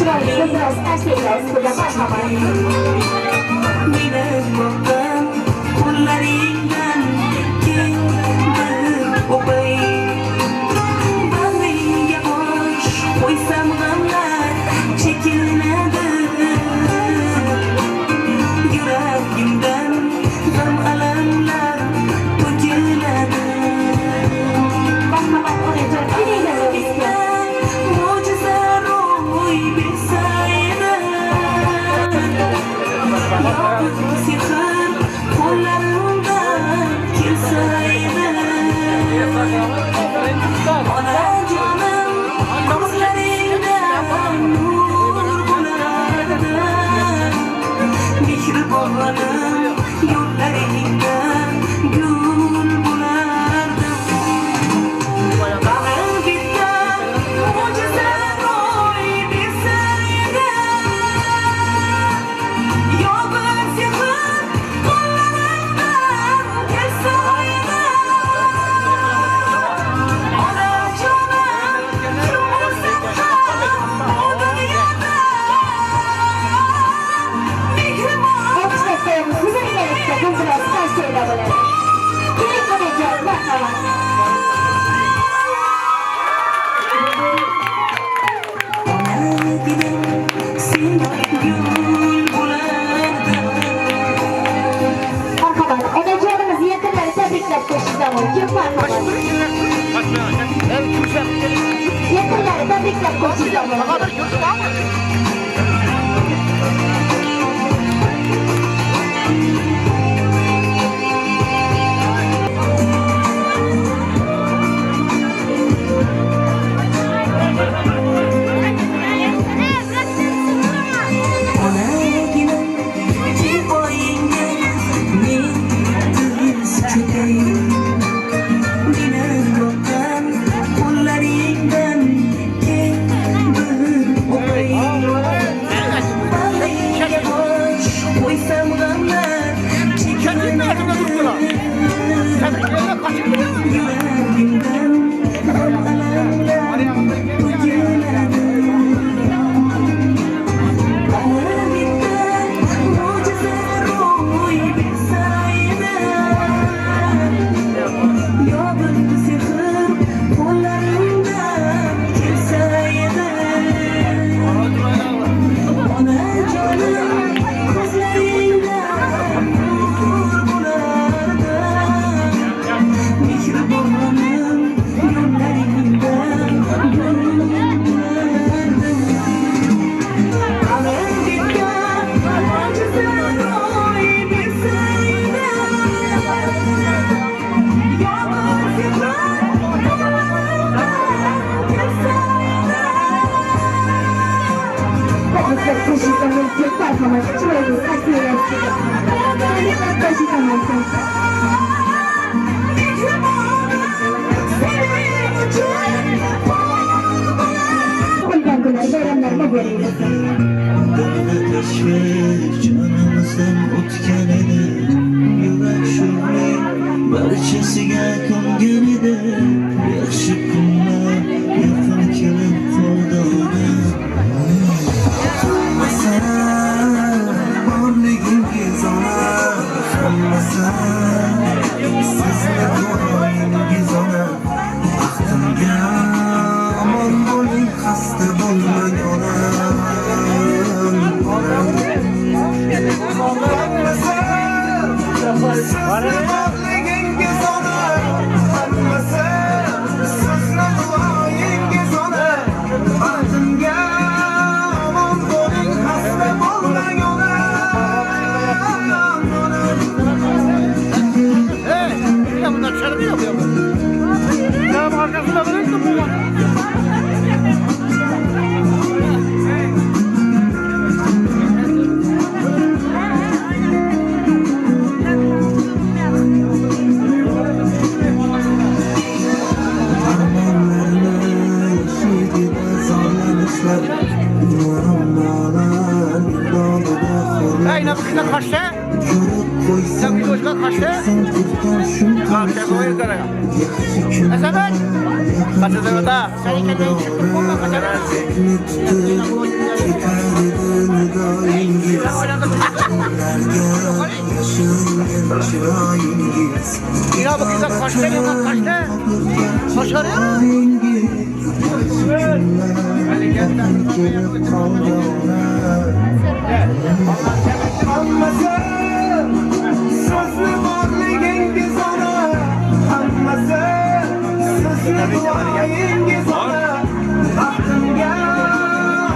Chiroyli ko'zimiz tashlanglar ustiga marhamat. Meni boqqan qo'llaringdan keng bir o'pay. Bag'ringga bosh qo'ysam g'amlar chekinadi. Yuragimdan g'am alamlar to'kiladi. Marhamat onajon, kelinglar bizga. Mo'jiza ro'y bersa edi. Sehr qo'llarimdan kelsa edi. Onajonim ko'zlaringdan nur bo'lardi. Mehribonim yo'llaringdan gul bo'lardi. Bag'rim bitgan mo'jiza ro'y bersa edi. Yog'in sehr qo'llarimdan kelsa edi. Onajonim yurmasam ham bu dunyoda. Mehribon Alkışlayın, huzur gerekse ko'zimiz tashlanglar bo'ladi. Keling onajon, marhamat. onagina sen gul bo'lardi. Marhamat, onajonimiz yaqinlari tabriklab qo'yishdan mumkin. Marhamat. Yaqinlari tabriklab qo'yishdan mumkin. Onagina chiroyingga men tiz cho'kay. Meni boqqan qo'llaringdan keng bir o'pay. Bag'ringga bosh qo'ysam g'amlar chekinadi. Yuragimdan g'am alamlar to'kiladi. Bag'rim bitgan mo'jiza ro'y bersa edi. Yog'in sehr qo'llarimdan kelsa edi. Onajonim ko'zlaringdan nur bo'lardi. Mehribonim yo'llaringdan gul bo'lardi. Bag'rim bitgan mo'jiza ro'y bersa edi. Yog'in sehr qo'llarimdan kelsa edi. Tabriklab qo'yishdan mumkin. Marhamat, chiroyli tashlanglar ustiga. Tabriklab qo'yishdan mumkin. Qolgan kunlar bayramlar muborak bo'lsin. Dilda tashvish jonimizdan o'tgan edi. Yurak sho'rlik barchasiga ko'ngan edi. Yaxshi kunlar yaqin kelib qoldi ona. Hammasi borligingiz ona. Hammasi sizni duoyingiz ona. Baxtimga omon bo'ling, xasta bo'lmang ona. Borligingiz ona. Hammasi sizni duoyingiz ona. Baxtimga omon bo'ling, xasta bo'lmang ona. Bunlar dışarı mı yapıyor? Ya arkasında bıraktım bu var. Hey, ne kadar kaçtı? Ne kadar kaçtı? Kaçtı bu yüzden. Esemen? Kaçtı da. Seni kendin çıkıp onunla kaçarsın. bu kızlar kaçta yaman kaçta? Başarıyor mu? Hammasi sizni borligingiz ona, hammasi sizni duoyingiz ona. Baxtimga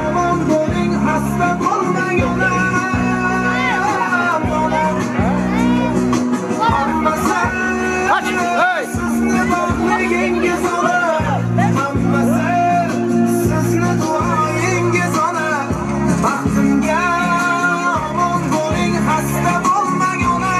omon bo'ling, xasta bo'lmang ona. Hammasi sizni borligingiz ona, hammasi sizni duoyingiz ona. Baxtimga omon bo'ling, xasta bo'lmang ona.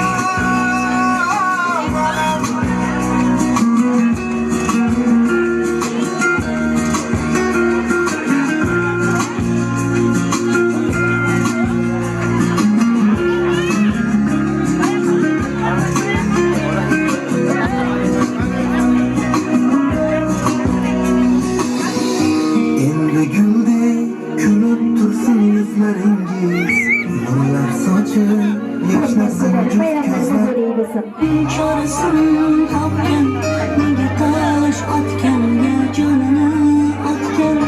Endi guldek kulib tursin yuzlaringiz, nurlar sochib yashnasin juft ko'zlar. Chorasın topgan, nega tosh otganga jonini otgan.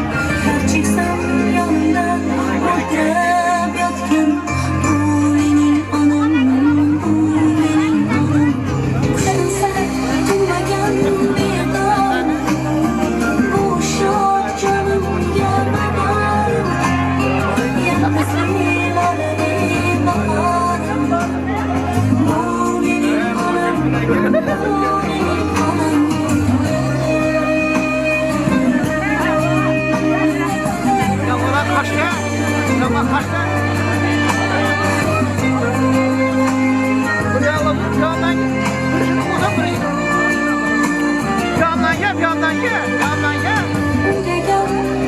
Cheksan yonimda o'tirib yotgan. Bu mening onam, bu mening onam. Sensa tug'magan bedor, bu shod jonimga manor. Yalqizlik oladi bahorim. Bu mening onam, bu mening onam. Yaman kaçta? Yaman kaçta? Buraya alalım. Yandan gel. Şunu uzak burayı. Yandan gel, yandan gel. Yandan gel.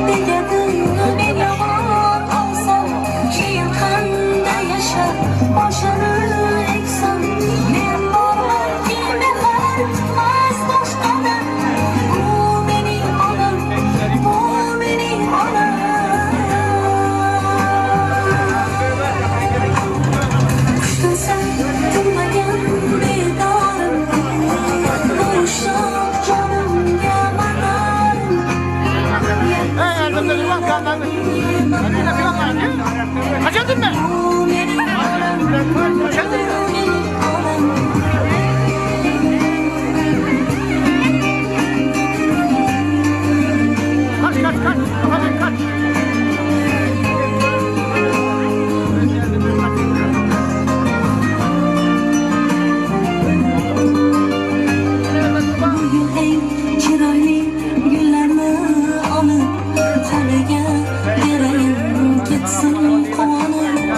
Degan men yomon olsam, keyin qanday yashab boshini eksam. Men bormanki mehr tutmas boshqadan. Bu mening onam, bu mening onam. Kutilsa tug'magan bedorim, bu shod jonimga manorim. Hey, yardımda durmam. Yandan gel. Yandan gel. Kaçırdın mı? Bu mening onam, Kaçırdın mı? bu mening onam. Kaç, kaç, kaç. Hadi kaç. Bugün eng chiroyli gullarni olib, xolaga berayin ketsin quvonib.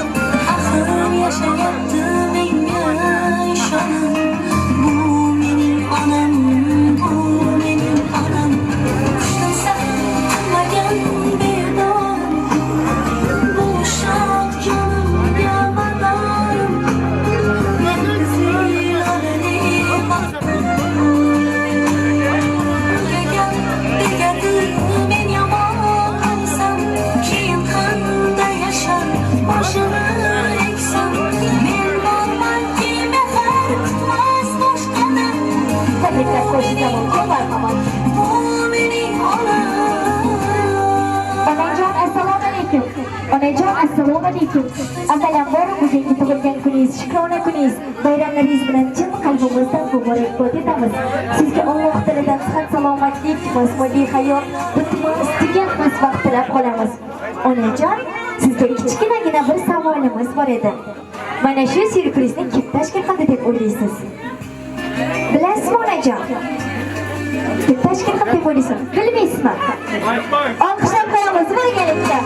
Axir yashayapti menga ishonib. Bu mening onam, bu mening onam. Kutilsa tug'magan bedorim, bu shod jonimga manorim. Yalqizlik oladi men yomon olsam, keyin qanday yashab boshini eksam. Men bormanki mehr tutmas boshqadan. Tabriklar qo'shishga mumkin, marhamat. Bu mening onam. Onajon, assalomu alaykum. Onajon, assalomu alaykum. Avvalambor bugungi tug'ilgan kuningiz, shukrona kuningiz, bayramlaringiz bilan chin qalbimizdan muborakbod etamiz. Sizga Alloh taoladan sihat, salomatlik, moddiy hayot, bitmas, tuganmas vaqt tilab qolamiz. Onajon, sizga kichkinagina bir savolimiz bor edi. Mana shu syurprizni kim tashkil qildi deb o'ylaysiz? Bilasizmi onajon? Kim tashkil qildi deb o'ylaysizmi? Bilmaysizmi? Olqishlar qo'yamiz birgalikda.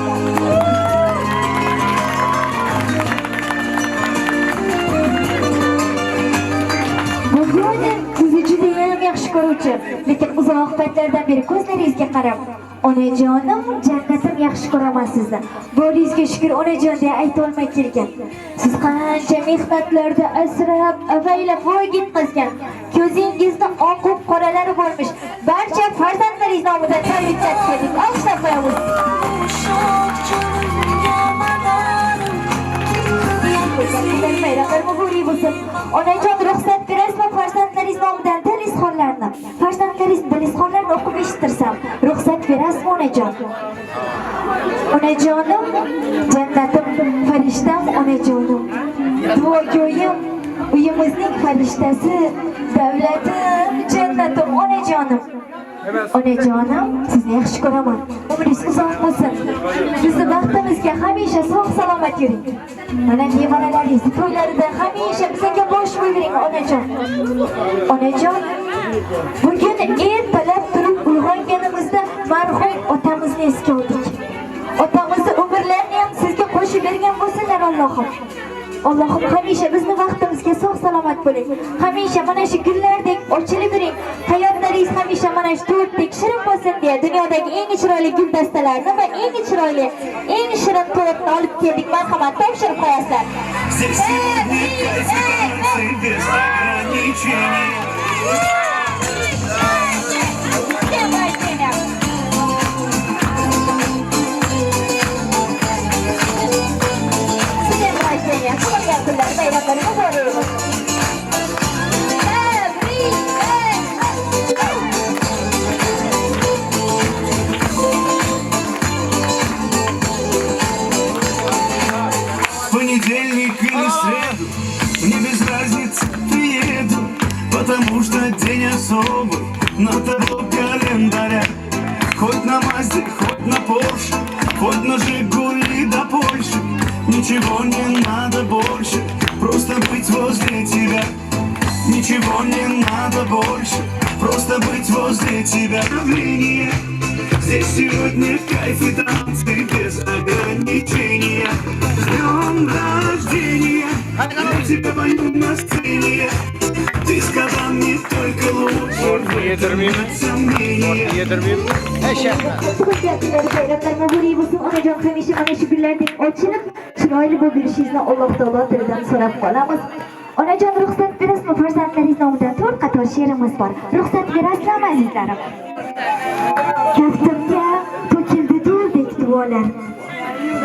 Bugun sizni judayam yaxshi ko'ruvchi, lekin uzoq paytlardan beri ko'zlaringizga qarab, onajonim, jannatim yaxshi ko'raman sizni. Bo'lingizga shukr onajon deya ayta olmay kelgan. Siz qancha mehnatlarda asrab, avaylab voyaga yetkazgan. Ko'zingizni oqib qoralari bo'lmish. Barcha farzandlaringiz nomidan tabriklar berdik. Olqishlar qo'yamiz. Bayramlar muborak bo'lsin. Onajon ruxsat berasizmi farzandlaringiz nomidan maqollarni, farzandlaringiz bilishxonlarni o'qib eshittirsam, ruxsat berasizmi onajon? Onajonim, jannatim, farishtam onajonim. Duogo'yim, uyimizning farishtasi, davlatim, jannatim onajonim. Onajonim, sizni yaxshi ko'raman. Umringiz uzoq bo'lsin. Bizni baxtimizga hamisha sog' salomat yuring. Mana nevaralaringiz to'ylarida hamisha bizga bosh bo'ying onajon. Onajon, bugun ertalab turib uyg'onganimizda marhum otamizni esga oldik. Otamizni umrlarini ham sizga qo'shib bergan bo'lsinlar Allohim. Allohim hamisha bizni vaqtimizga sog' salomat bo'ling. Hamisha mana shu gullardek ochilib yuring. Hayotlaringiz hamisha mana shu to'rtdek shirin bo'lsin deya dunyodagi eng chiroyli guldastalarini va eng chiroyli, eng shirin to'rtni olib keldik. Marhamat, topshirib qo'yasizlar. Здесь сегодня кайф без ограничений. Понедельник или среду, мне без разницы, приеду, потому что день особый на табло календаря. Хоть на Мазде, хоть на Порше, хоть на Жигули до Польши, ничего не надо больше, просто быть возле тебя. Ничего не надо больше, просто быть возле тебя. Давление, здесь сегодня кайф и танцы без ограничения. С днем рождения, я тебя пою на сцене. Ты сказал мне только лучше, нет сомнения. Onajon hamisha mana shu gullardek ochilib, chiroyli bo'lib yurishingizni Alloh taolo tilidan so'rab qolamiz. Onajon, ruxsat berasizmi? Farzandlaringiz nomidan 4 qator she'rimiz bor. Ruxsat berasizmi azizlarim? Kaftimga to'kildi duldek duolar,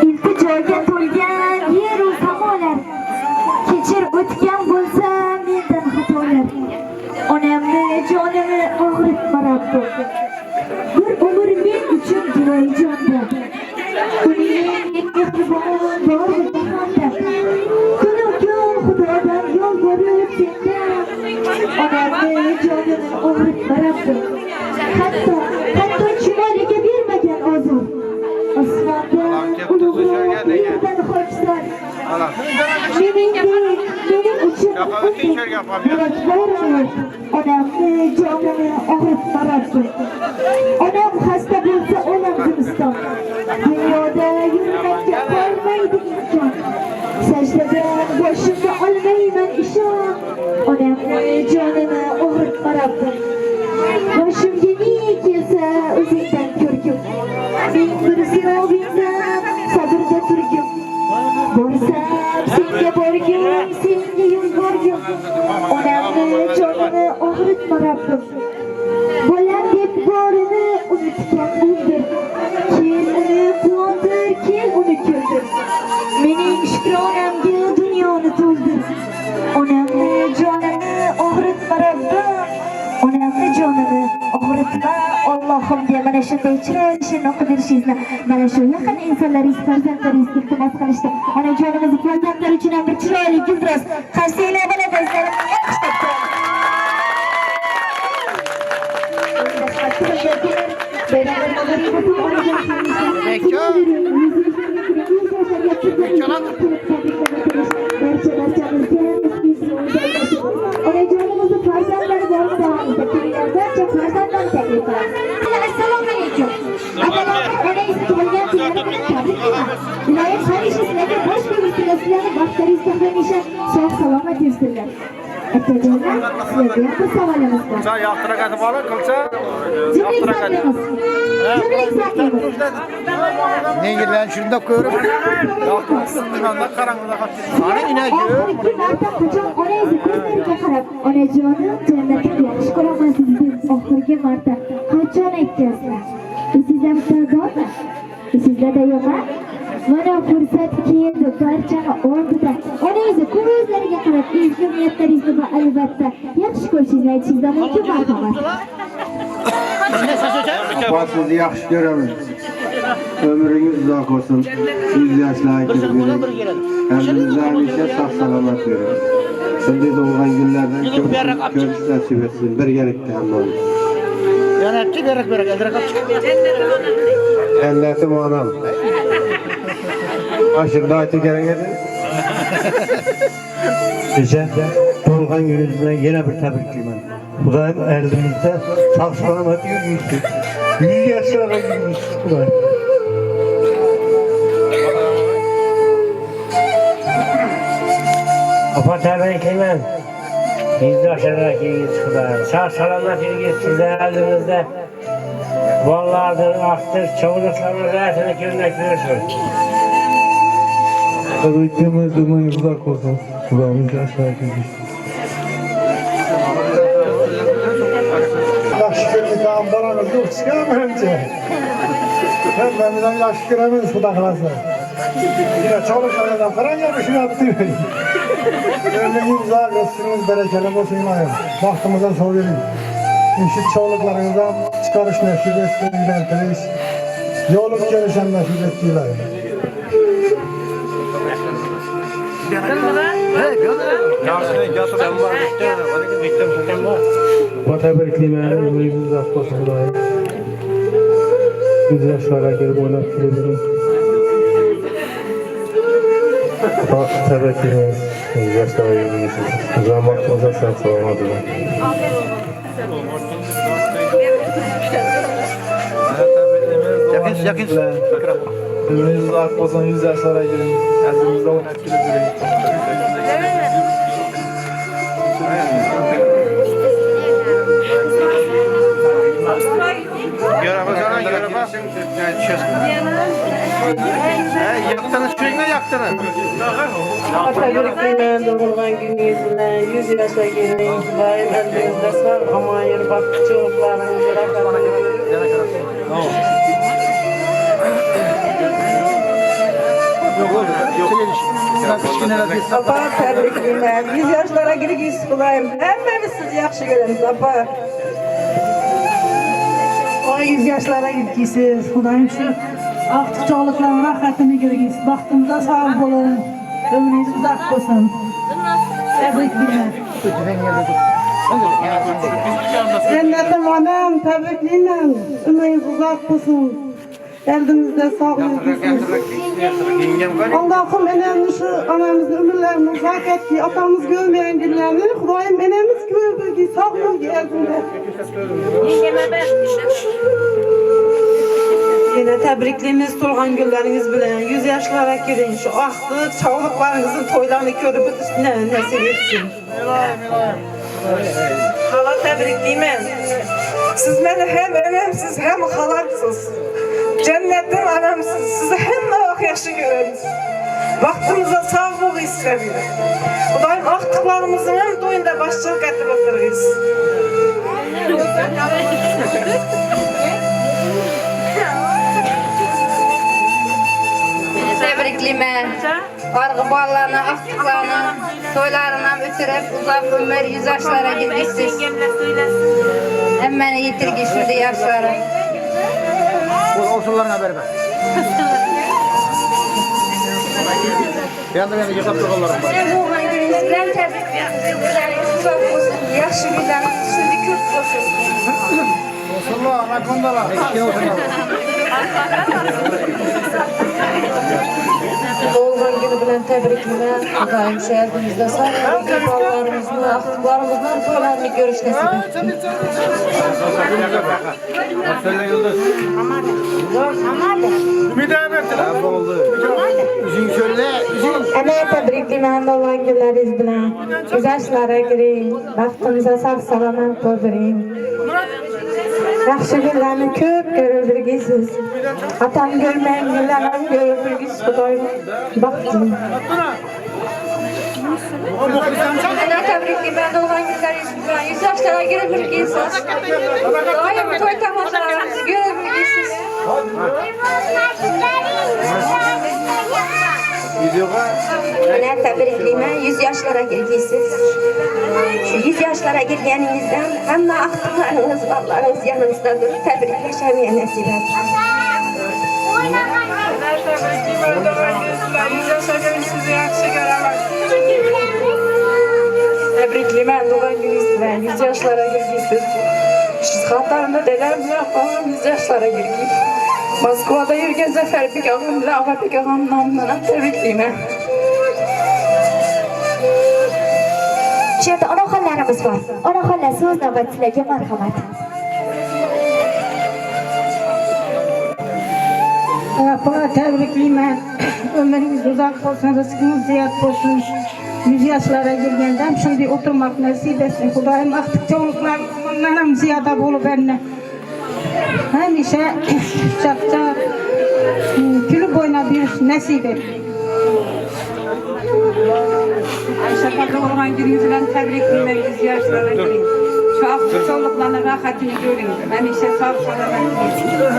iltijoga to'lgan yer u samolar. Kechir o'tgan bo'lsa mendan xatolar, onamni jonimni og'ritma Rabbim. Bir umr men uchun duoijonda, uning mehribon bor jahonda. Kulukon Xudodan yolvorib sendan, onamni jonimni og'ritma Rabbim. Hatto chumoliga bermagan ozor, osmondan ulug'roq yerdan xokisor. Mening uchun onamni jonimni og'ritma Rabbim. Onam xasta bo'lsa onam zimiston, dunyoda yurmakka qolmaydi imkon. Sajdadan boshimni olmayman ishon, onamni jonini og'ritma Rabbim. Boshimga ne kelsa o'zingdan ko'rgim, men bir sinovingdan sabrda turgim. Borsam senga borgim, senga yo'l borgim, onamni jonini og'ritma Rabbim. Bolam deb borini unutgan bo'ldir, kel uni quvontir, kel uni kuldir. Mening shukronamga dunyoni to'ldir, onamni jonini og'ritma Rabbim. Onamni jonini og'ritma Allohim deya mana shunday chiroyli she'rni o'qib berishingizni mana shu yaqin insonlaringiz, farzandlaringiz iltimos qilishdi. Onajonimiz farzandlar uchun ham bir chiroyli guldiroz qarsanglar bo'ladi. O'zlarini yaxshi onajonimizni farzandlari bor davomida barcha farzandlar taklif qilamiz. Assalomu alaykum. Atalarga onangizni tug'ilgan kunlari bilan tabriklayman. Iloyim hamisha sizlarga bosh bo'lsin, sizlarni baxtlaringizda hamisha sog' salomat yursinlar. Akajonlar, sizlarga ham bir savolimiz bor. Sen yoqtiragani bola qilsa, yoqtiragani. Nengildan shunda ko'rib, yoqtirganda qaranglar qoldi. Mana inaga. Oxirgi marta qachon onangizni ko'zlariga qarab, onajonim jannatga yaxshi ko'raman sizni. Oxirgi marta qachon aytgansizlar? Sizlarda bormi? Sizlarda yo'qmi? Mana fursat keldi barchani oldida. esa ko'zlariga qarab ezgu niyatlaringizni va albatta yaxshi ko'rishingizni aytishingizdan mumkin marhamat. Opa sizni yaxshi ko'raman. Ömrünüz uzoq olsun. 100 yoshlarga kirib bering. Hamdingizni hamisha sog' salomat bo'ling. Shunday tug'ilgan kunlardan ko'rish nasib etsin. Birgalikda hammamiz. Yanatchi berak adrak qilib. Ellatim onam. Aşırı aytib kerak edi. Kecha tug'ilgan kuningiz bilan yana bir tabriklayman. Xudoyim eldimizda sog' salomat yurgizsin. 100 yoshlarga yurgizsin Xudoyim. Opa tabriklayman. 100 yoshlarga yurgizsin Xudoyim. Sog' salomat yurgizsin sizlar eldimizda. Bolalardan aktır, çoğunluklarımız zaten görmek görürsün. Tabrikimiz dumanı uzak olsun. Kulağımız yaşlar gibi. Yaxshi ko'rgan baramiz yo'q chiqamancha. Hammamizdan yaxshi ko'ramiz xudo xolasa. Yana chorishlardan qarang ham shuni yapti. Ömrünüz uzoq olsun, barakali bo'lsin ilohim. Baxtimizdan sog' bo'ling. Şu çağlıklarınızdan çıkarış nasip etsin, ilantiriş. Yoluk gelişen nasip ettiler. Tabriklayman, ömrünüz uzoq bo'lsin Xudoyim. 100 yoshlarga kelib o'ynab keldim. Tabriklayman, 100 yoshlarga kelibsiz. Uzoq vaqtimizda sog' salomat bo'ling. Yakın. Ömrünüz uzoq bo'lsin, 100 yoshlarga kelin. Azimizda o'ynab kelib yuring. Göraba. Yaktınız sürekli yaktınız. Tabriklayman tug'ilgan kuningiz bilan 100 yoshga keling. Xudoyim eldingizda sog' omon yurib baxtchilaringizni Opa tabriklayman. 100 yoshlarga kirgisiz Xudoyim. Hammamiz sizni yaxshi ko'ramiz opa. 100 yoshlarga kirgisiz Xudoyim shu ortiqchaliklarni rohatini ko'rgisiz. Baxtimizda sog' bo'ling. Ömrünüz uzoq bo'lsin. Tabriklayman. Cennetim onam tabriklayman. Ömrünüz uzoq bo'lsin. Eldimizde sağlık olsun. Allah'ım önemli şu anamızın ömürlerini uzak etti. Atamız görmeyen günlerini Xudoyim enemiz gördü. Sağlık eldimde. Yine tebrikliğimiz tug'ilgan günleriniz bilen 100 yoshlarga kiring. Şu aqtıq, sağlıklarınızın toylarını görüp üstüne nasip etsin. Hala tebriklayman. Siz beni hem önemsiz hem halamsız. Cennetin anamsız. Sizi hem yaxşı görürüz. Vaxtımıza sağlık istemiyor. Xudoyim aqtıqlarımızın hem toyunda başçılık etib o'tirg'iz. Tebriklayman. Argı bolalarni, aqtiqlarni to'ylarini o'tirib, uzoq umr 100 yoshlarga kirgisiz. Hammani yetirgi shunday yoshlara. Olsunlarına haber ver. Yanında yasap turgalarım var. Tug'ilgan kuningiz bilan tabriklayman. Uzoq bo'lsin, yaxshi kunlarimiz shunday ko'p bo'lsin. Olsunlar, anakondalar. Tug'ilgan kuni bilan tabriklayman. Xudoyim shu eldimizda sog'lik, bolalarimizni, aqtiqlarimizdan to'ylarni ko'rish nasib etsin. Söyle Yıldız. Ümit Ahmet. Oldu. Üzün söyle. Ana tabriklayman tug'ilgan kunlaringiz bilan. 100 yoshlarga kiring. Baxtimizga sog' salomat bo'ldiring. Yaxshi kunlarni ko'p ko'rib yurgisiz. Atam görmeyen günlerden görüp yurgisiz Xudoyim baxtli. Ana tabriklayman tug'ilgan kunlaringiz bilan 100 yoshlarga kirib yurgisiz. Doim to'y tomoshalarimizni ko'rib yurgisiz. Bana tebrikliyim, 100 yaşlara girgiysiniz. Şu 100 yaşlara girgenizden hem aktıklarınız, ballarınız yanınızda durur, tebrikleşemeye nasip etsin. Tebriklimen doğan günüzden 100 yaşlara girgiysiniz. Siz hatarında dedem yapamam 100 yaşlara girgiysiniz. Moskova'da yürgen Zafer Bek ağam ile Ağa Bek ağam namından tebrikliyim. Şimdi onaxonlarimiz var. Onaxonlar so'z navbatchilarga marhamat. Apa tebrikliyim. Ömrünüz uzak olsun, rızkınız ziyad olsun. 100 yaşlara girgenden şimdi oturmak nasip etsin. Kudayım aktık çoluklarım ziyada bolu benimle. Hemşe çakça külü boyuna bir nasip et. Ayşe Fatma olan gününüzden tebrikliyim 100 yaşlara gireyim. Şu aktif çoluklarına rahatını göreyim. Hemşe sağ selamet.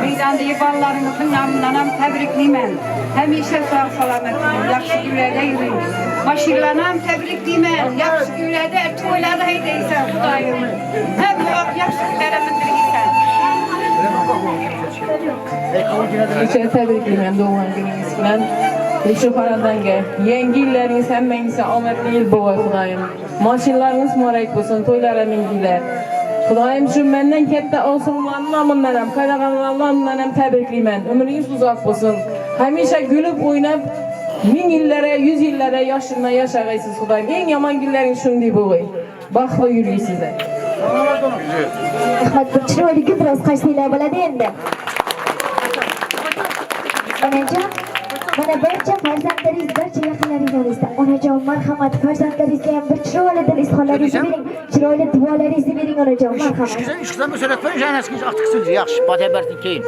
Meydandığı ballarınızın yanından tebrikliyim. Hemşe sağ selamet. Yakşı günlerde yürüyün. Başırlanam tebrikliyim. Yakşı günlerde toylarda heydeysen Kudayımı. Hem yakşı günlere mindirgiysen. Geçen tebrikliyim doğum gününüz falan. Şu faradanga, yangi yillarınız hammangizga omadli yil bo'lsin Xudoyim. Mashinalaringiz muborak bo'lsin, to'ylar minglar. Xudoyim shu mendan katta osmonlarning nomidan ham, qayrag'anlarning nomidan ham tabriklayman. Umringiz uzoq bo'lsin. Hamisha gulib o'ynab, 1000 yillara, 100 yillara yoshirmay yashag'aysiz Xudoyim. Eng yomon kunlaringiz shunday bo'lg'ay. Baxtli yurgaysiz. Rahmat, bir chiroyli biroz qaysinglar bo'ladi endi. Onajon, mana barcha farzandlaringiz, barcha yaqinlaringizda onajon marhamat, farzandlaringizga ham bir chiroyli dil izhorlaringizni bering, chiroyli duolaringizni bering onajon, marhamat. Ishqizdan masalat qilib, janasiz ortiq so'z yaxshi, batabardan keyin.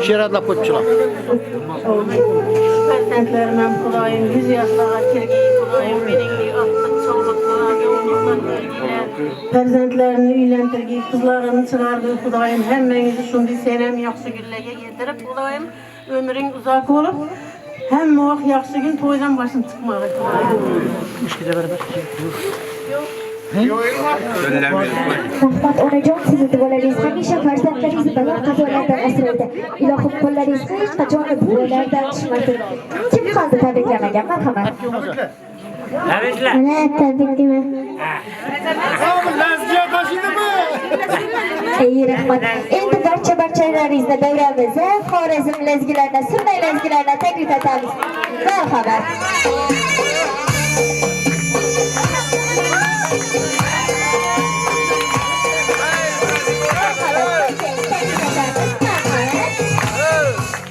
She'radlab qo'yibchilar. Farzandlarim ham Xudoyim 100 yoshlarga kirgay, Xudoyim meningli ortiq çoluklarga umurlar farzandlarini uylantirgay, qizlarini chiqargay, Xudoyim hammangizni shunday senem yaxshi kunlarga yetirib, Xudoyim ömrün uzak olup hem vaqt yaxshi kun to'ydan boshim chiqmadi. Rahmat onajon, sizni duolaringiz hamisha farzandlaringizni balo qazolardan asraydi. Ilohim qo'llaringiz hech qachon duolardan tushmasin. Kim qoldi tabriklamagan, marhamat. Tebrikler. Tabriklayman. Ey rahmat. Endi barcha-barchalaringizni davramizda Xorazm lezgilarini, Surnay lezgilarini taklif etamiz. Marhamat.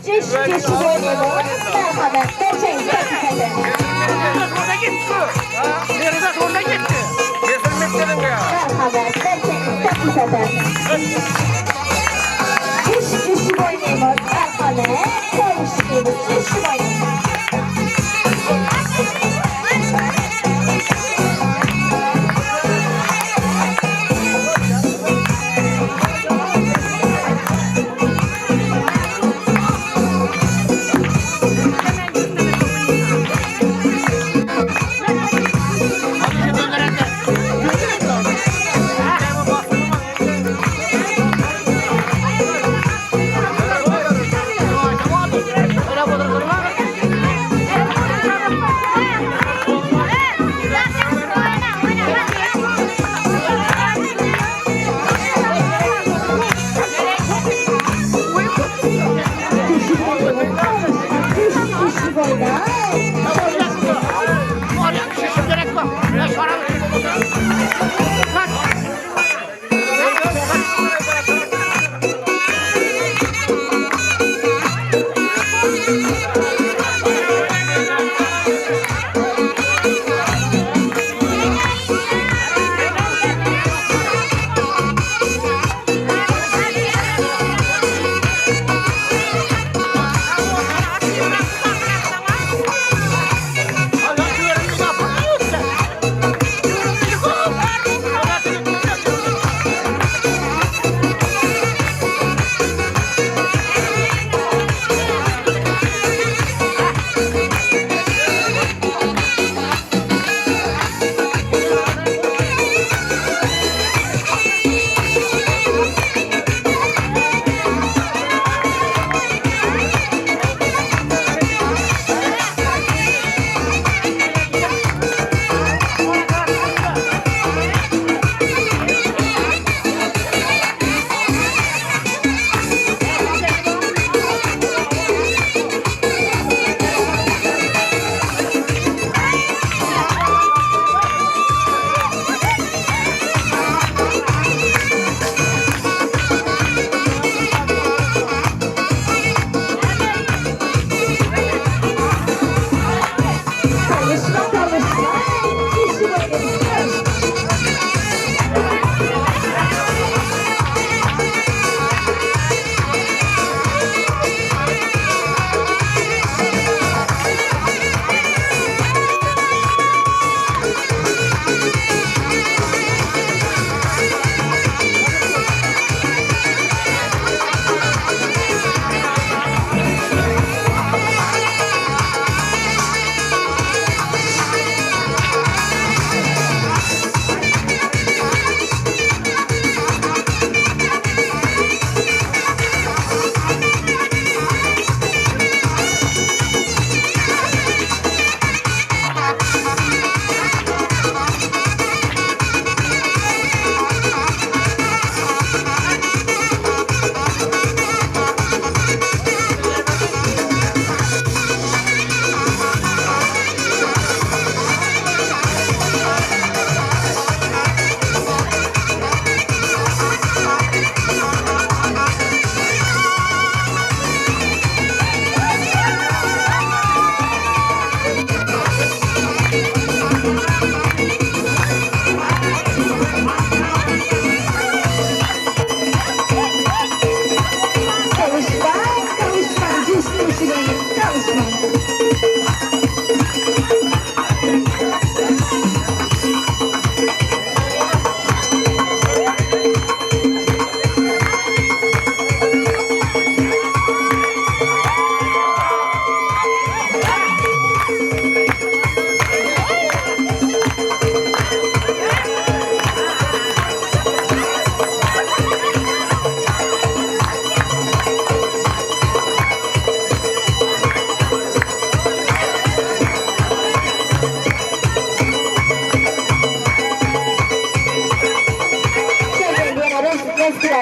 Ceş oynayalım. Marhamat. Berçeyiz taklif edelim. Orada gitti. Nerede orada gitti? Getirmek ya. Marhamat. Berçeyiz taklif edelim. Ceş oynayalım. Marhamat. Konuştuğumuz ceş oynayalım.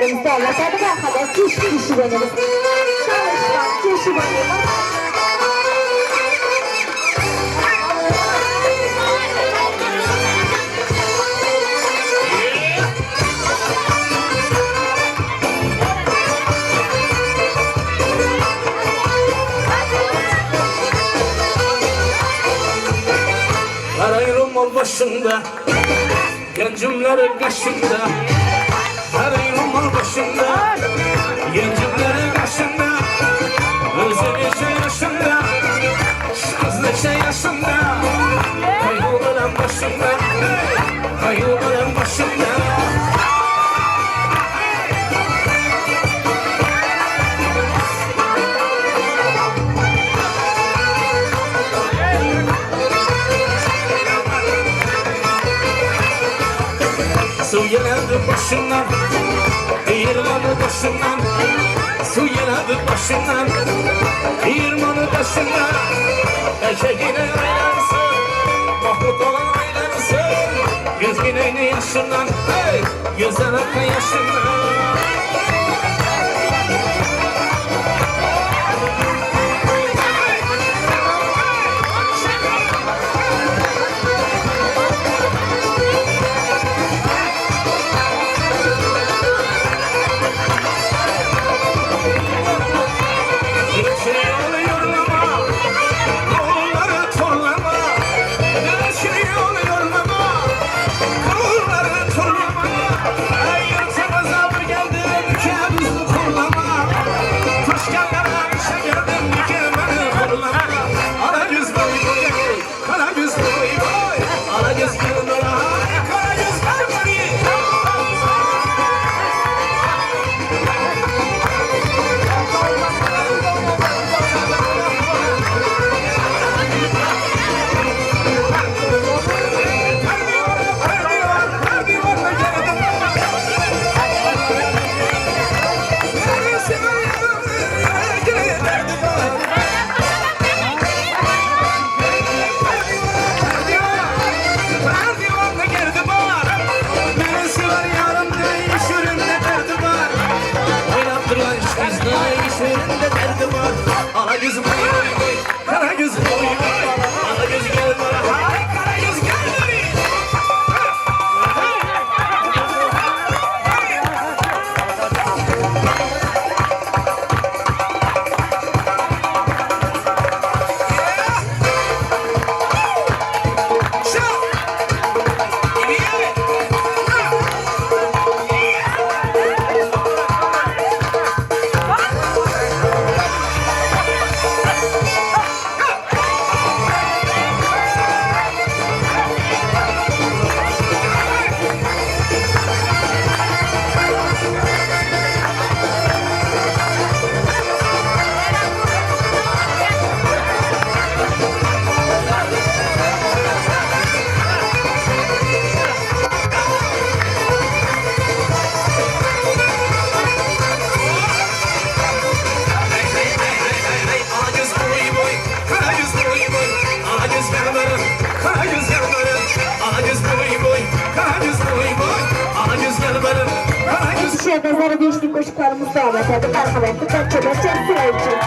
çocuklarımız da anlatırdı. Ben kadar kişi benim. Çalışkan kişi benim. Arayırım ol başında, gencimlerin kaşında. Arayırım ol başında, gencimlerin kaşında. Özlemişe yaşında, sözleşe yaşında. Kaybolan başında, kaybolan başında. Su yeladı başından, irmanı başından. Su yeladı başından, irmanı başından. Eşeğine aylansın, mahmut olan aylansın. Yüz güneyni yaşından, hey, yüzden akla yaşından. Mezarı geçtik koşuklarımız devam ederdi. Merhametli ben çöberçek sıra için.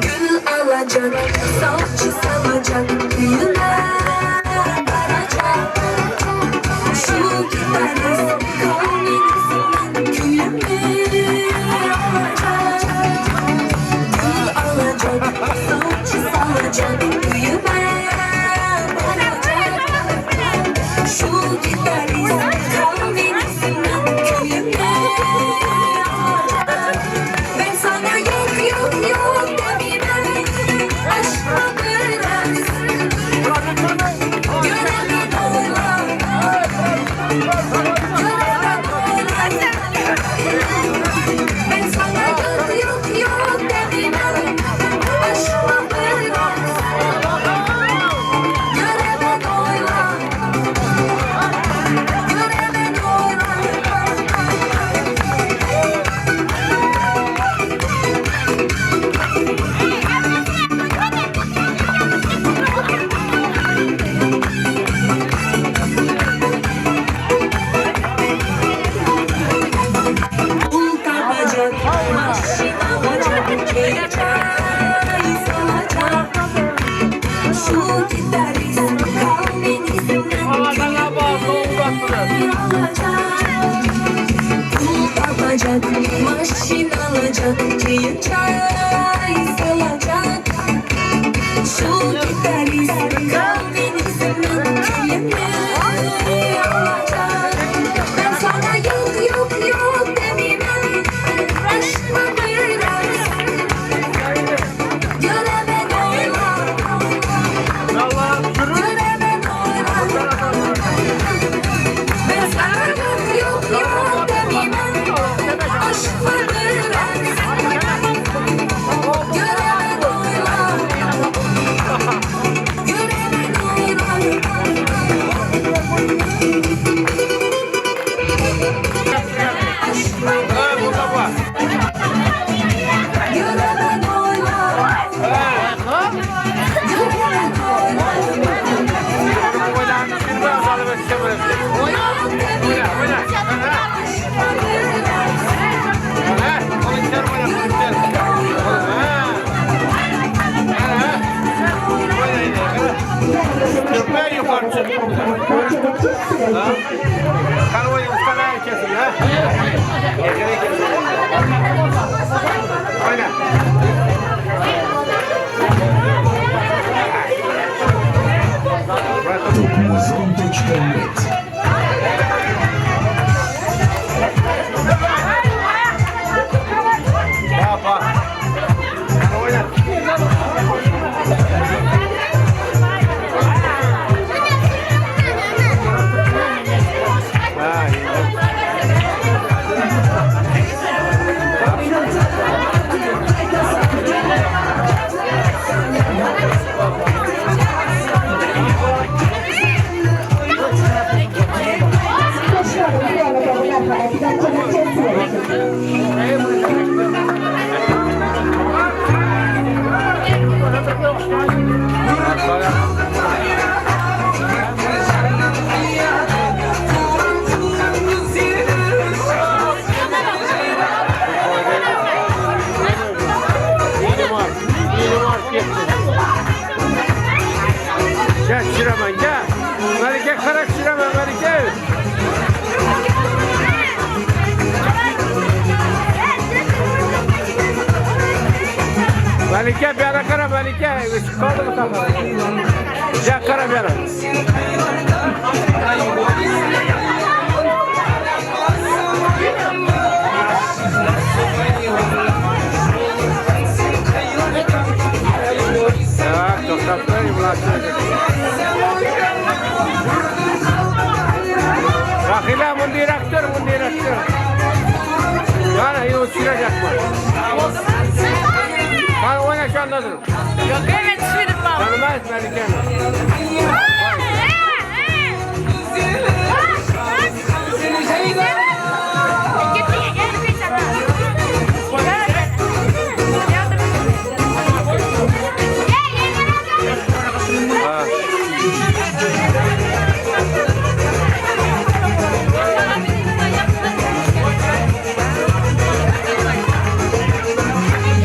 Gül alacak, salçı salacak, büyüme varacak. Şu gideriz, kavmin kızından külümü alacak. Salçı salacak, büyüme Pul alacak, maşin alacak, çayır çay salacak. Şu gitarist kalbinizden kelime alacak. Ben sana yok yok yok demeyeyim. Aşkıma biraz göremen oyla. Göremen oyla. Ben sana yok yok yok demeyeyim. Aşkıma biraz göremen oyla. Göremen oyla. Göremen oyla. Köpeği yukarı çık. Kanavayı ustalar kesin ha. Gerek kesin. Oyna. Muzon.net Bak. Oyna. Gel Şiraman gel. Melike Karak Şiraman Melike. Melike bir ara kara Melike. Kaldı mı kaldı? Gel kara bir ara. Ya tokatlar bulaştıracak. Bakıyla bu direktör. Yani yine uçuracak mı? Bana oyna şu anda durun. Yok evet şimdi bak. Tanımaz Melike'ni.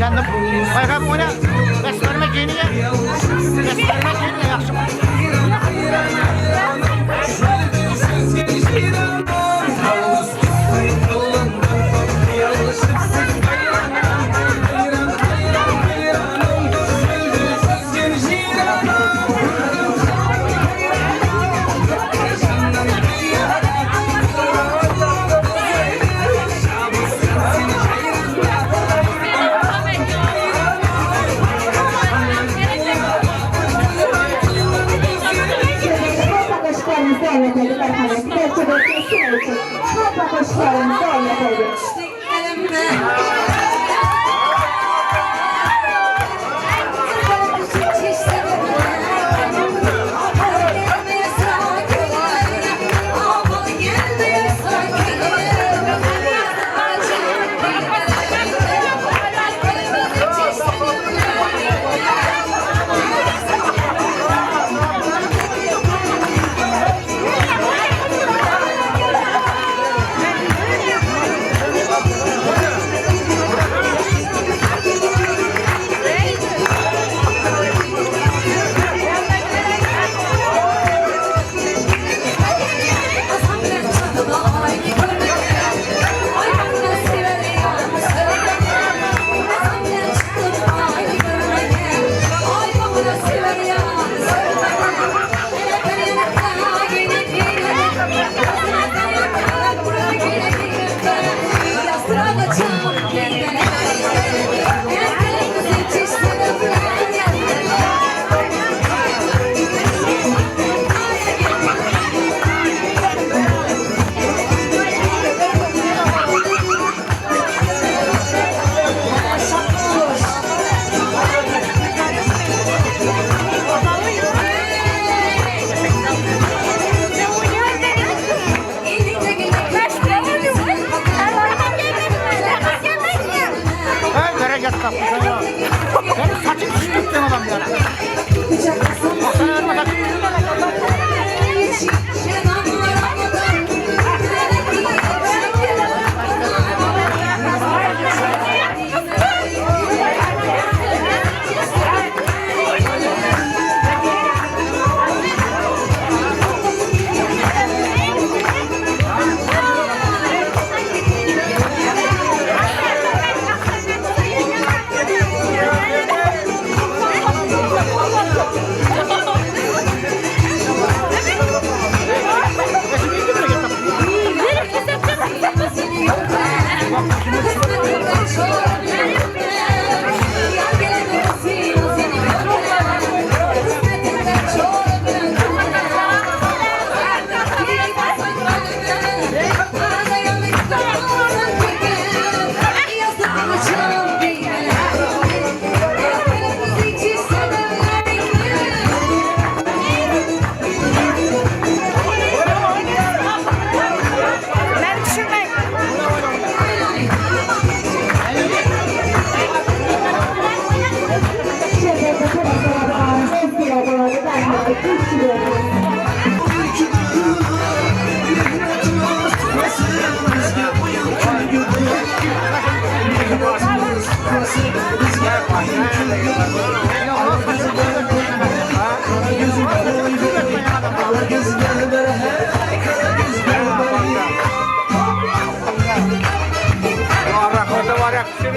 Canım, ayağım oyna. Besmerme giyiniyor. Besmerme giyiniyor, yakışım.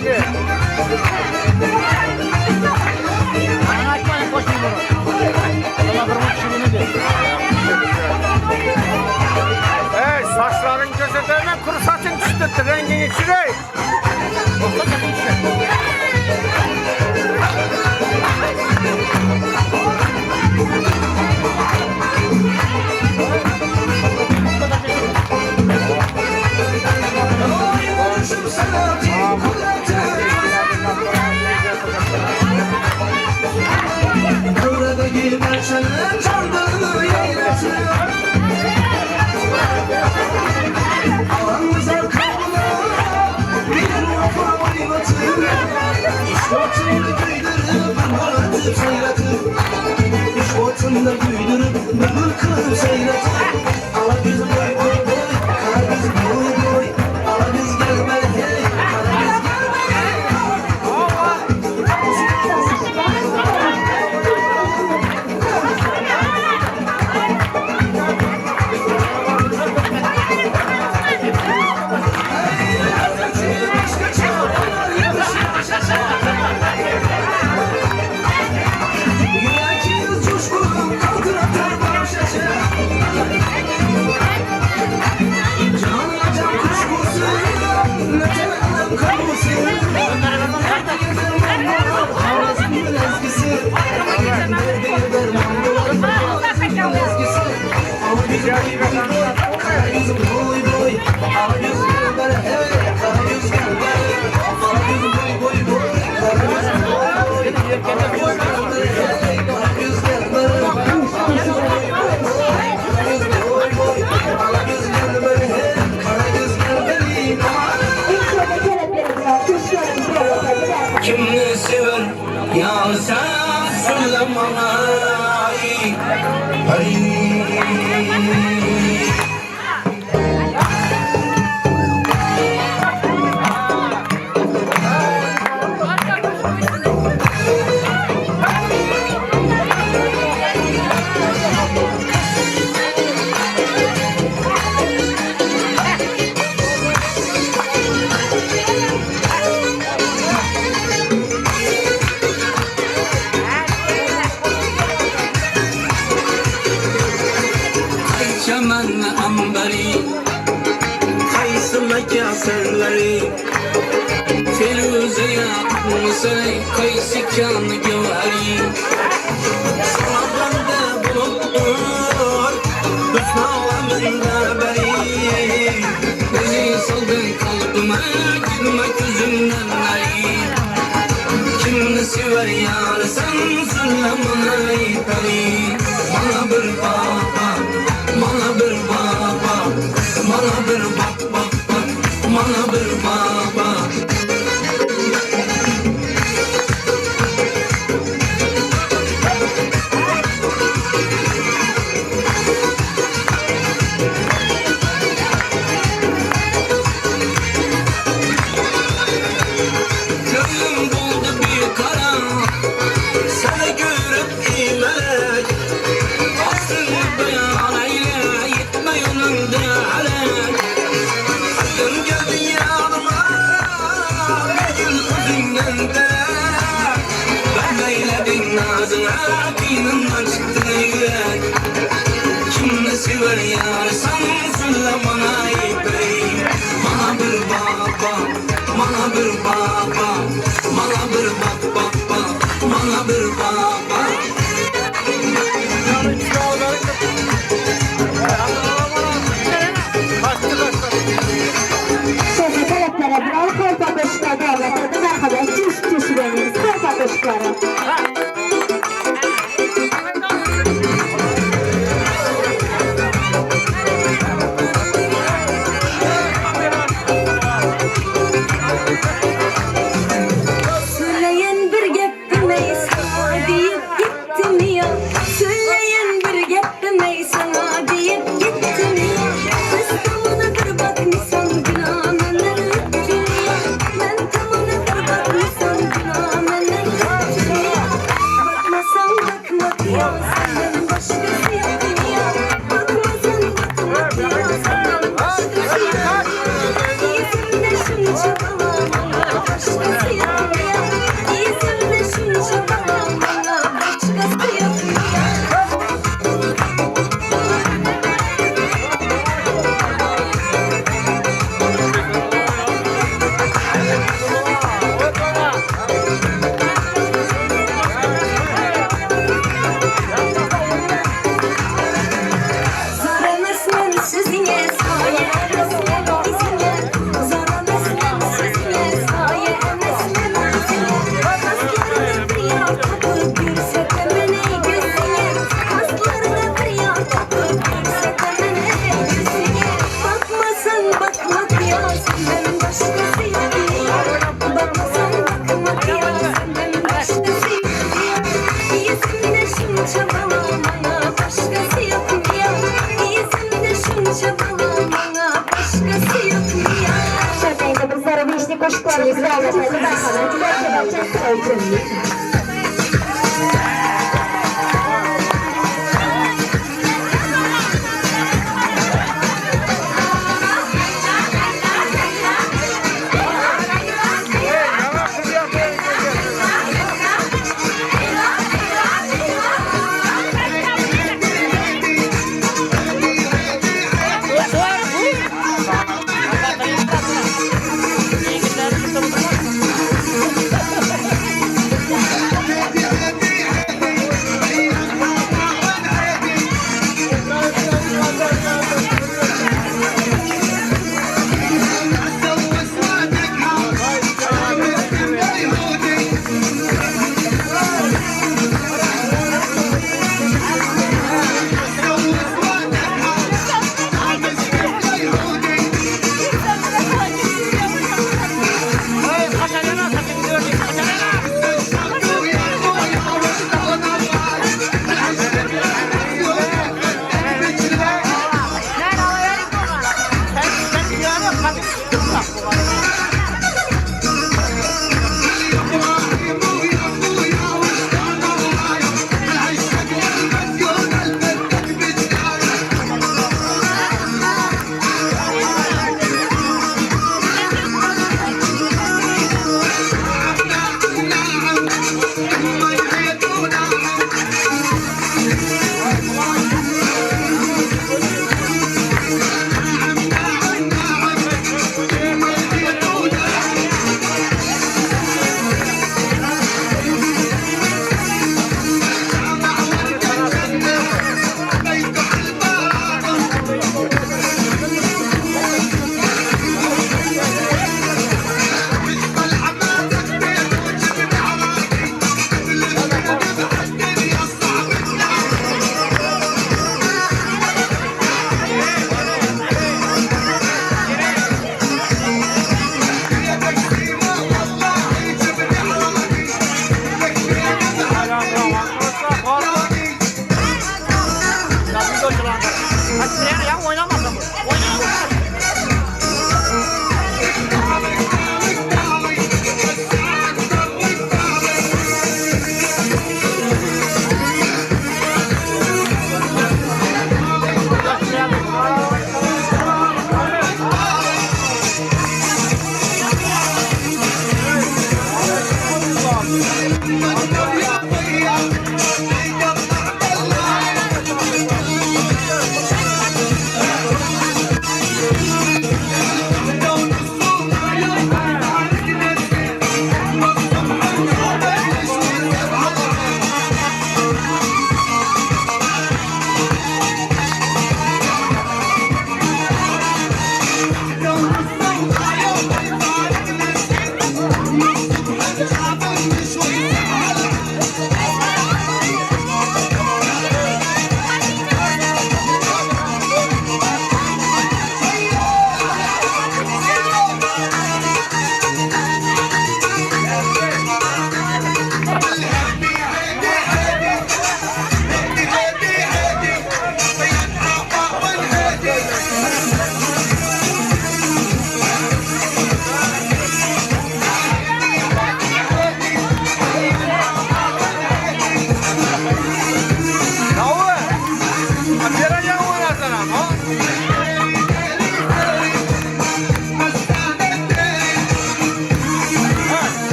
şimdi. Bana açmayın koşun bunu. Adama kırmak işini de. Hey saçların gözetlerine kuru saçın çıtırttı rengini çürey. Yoksa kötü işte. Otunda büyüdürüp ömür kılıp seyretip ala bizim boy boy boy, ala bizim boy boy, ala biz gelmeli hey, ala biz gelmeli hey. Kimni sever ya sen söyle bana ay. Çaman ambari Kaysımaki asırları Firuze yapmışay Kaysı kanı göğeri Sabahında buluttur Düşmanlarında beri Bizi saldın kalbime Girme gözümden ay Kimni sever yar sen söyle bana peri Bana bir baba Bana bir baba, bana bir baba, bana bir baba. Gönlüm buldu bir kara, seni görüp imelek. Aslında beyan eyle, gitme yolunda alek. Aklım geldi yanıma, bir gün özünden de. Ben eyledim nazına, dinimden çıktı yürek. Kimni sever yar, sen söyle bana ipey. Bana bir baba, bana bir baba, bana bir baba, bana bir baba. Sözü tələblərə bir xalqa qoşuna dəvət edir. Mərhaba, cüş veriniz xalqa qoşuqlara. Söyleyen bir gep demeysen deyip gittin ya. Söyleyen bir gep demeysen deyip gittin ya. Biz tamına bir bakmışsan günahmeler ettin ya. Ben tamına bir bakmışsan günahmeler ettin ya. Bakmasan bakmak ya senden başkası yok ya. Bakmasan bakmak ya senden başkası yok ya. Yüzümde şunca bağlamana başkası Aşklarınızı anlatmayı da kanal. Dilerse Thank you.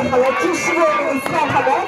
Merhaba, çeşitli bölümümüz merhaba.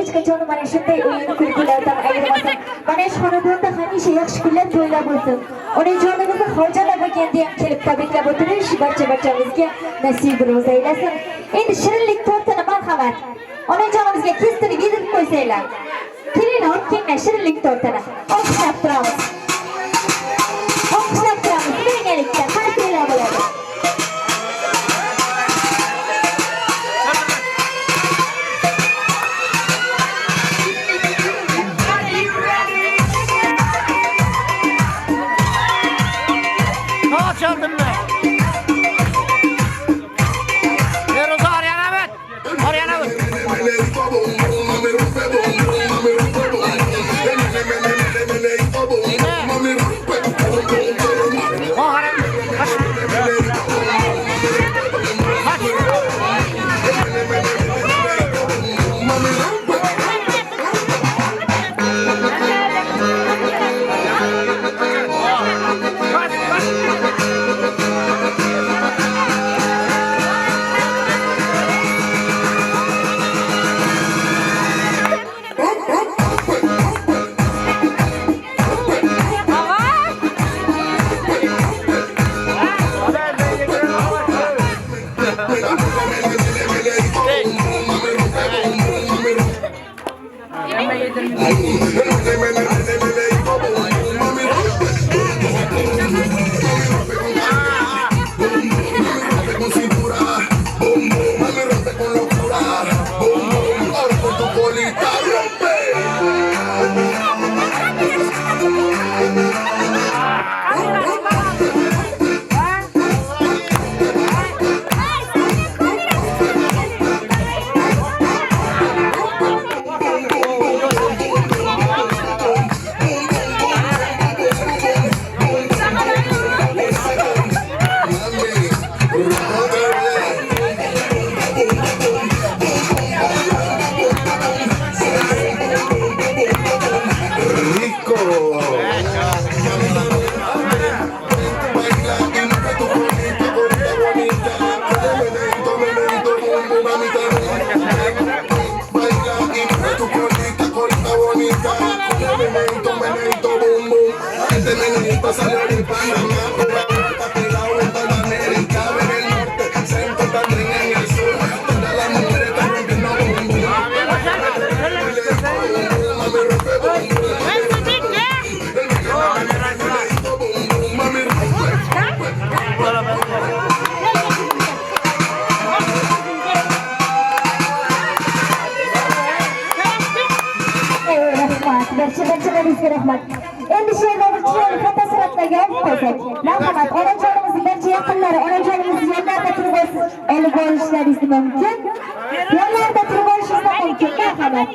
hech qachon mana shunday o'yin kulgulardan ayirmasin. Mana shu xonadonda hamisha yaxshi kunlar to'ylab o'tsin. Onajonimizni hojalar bo'lganda ham kelib tabriklab o'tirish barchamizga nasib ro'z aylasin. Endi shirinlik tortini marhamat. Onajonimizga kestirib yedirib qo'ysanglar. Keling, o'tkinglar shirinlik tortini. Olqishlab turamiz. Olqishlab turamiz. Birgalikda qanday bo'ladi? Çaldım ben. Ver o zaman Aryan Ahmet. Aryan Ahmet. Barcha-barchalaringizga rahmat. Endi she'rda bir chiroyli fotosuratlarga olib qo'ysak. Marhamat, onajonimizning barcha yaqinlari onajonimizni yonlarida turib olib olishlaringiz mumkin. Yonlarida turib olishingiz mumkin. Marhamat.